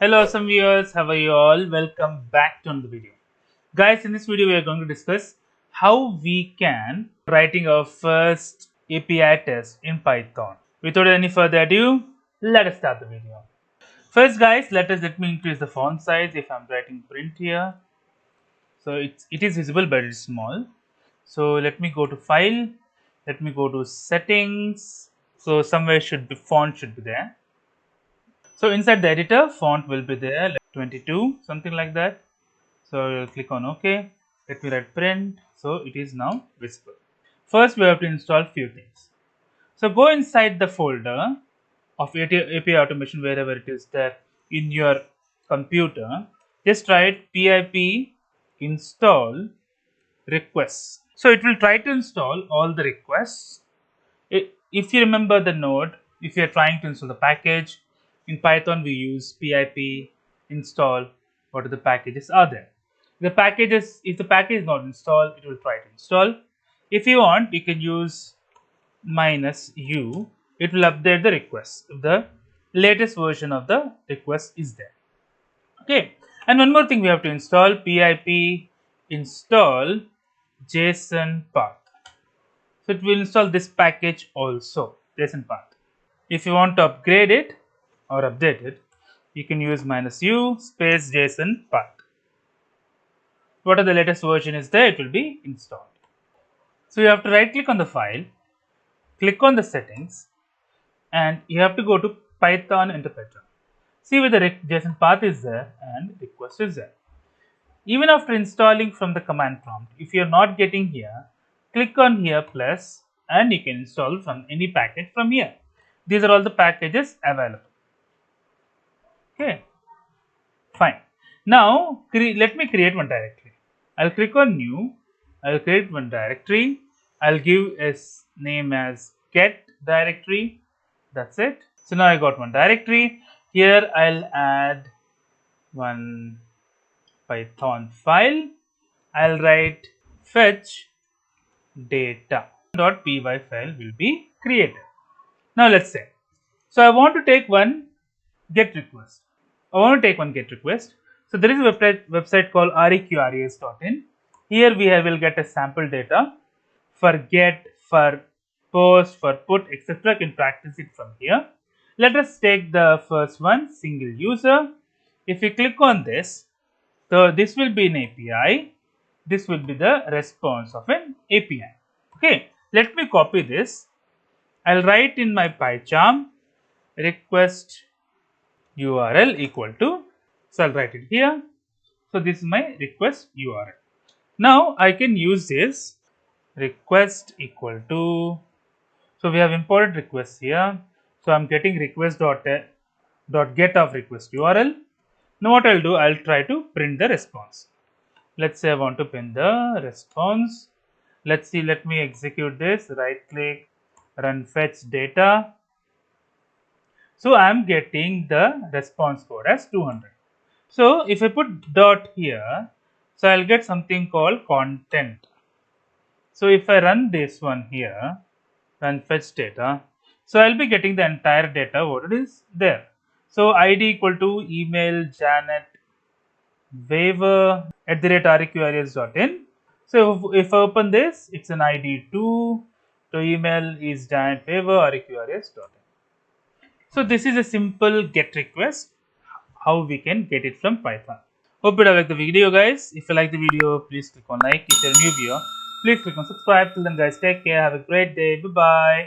Hello awesome viewers, how are you all? Welcome back to another video. Guys, in this video we are going to discuss how we can writing our first API test in Python. Without any further ado, let us start the video. First guys, let me increase the font size if I'm writing print here. So it is visible but it's small. So let me go to file, let me go to settings. So somewhere font should be there. So inside the editor, font will be there, like 22, something like that. So I'll click on OK. Let me write print. So it is now visible. First, we have to install few things. So go inside the folder of API automation, wherever it is there in your computer. Just write pip install requests. So it will try to install all the requests. If you remember the node, if you are trying to install the package, in Python we use pip install what are the packages are there. If the package is not installed, it will try to install. If you want, you can use -u. It will update the request if the latest version of the request is there. Okay, and one more thing we have to install pip install jsonpath. So it will install this package also, jsonpath. If you want to upgrade it or update it, you can use -u space jsonpath. Whatever the latest version is there, it will be installed. So you have to right click on the file, click on the settings, and you have to go to Python interpreter. See whether the JSON path is there and request is there. Even after installing from the command prompt, if you are not getting here, click on here plus and you can install from any package from here. These are all the packages available. Okay, fine. Now let me create one directory. I'll click on new. I'll create one directory. I'll give its name as get directory. That's it. So now I got one directory. Here I'll add one Python file. I'll write fetch data.py file will be created. Now let's say, so I want to take one get request. So there is a website called requests.in. Here we will get a sample data for get, for post, for put, etc. Can practice it from here. Let us take the first one, single user. If you click on this, so this will be an API. This will be the response of an API. Okay, let me copy this. I'll write in my PyCharm request URL equal to, so I'll write it here. So this is my request URL. Now I can use this request equal to, so we have imported requests here. So I'm getting request.get of request URL. Now what I'll do, I'll try to print the response. Let's say I want to print the response. Let's see, let me execute this, right click, run fetch data. So I am getting the response code as 200. So if I put dot here, so I'll get something called content. So if I run this one here, run fetch data, so I'll be getting the entire data what it is there. So ID equal to email Janet waiver @requests.in. So if I open this, it's an ID 2. So email is Janet waiver requests.in. So this is a simple get request, how we can get it from Python. Hope you like the video guys. If you like the video, please click on like. If you're a new viewer, please click on subscribe. Till then guys, take care. Have a great day. Bye bye.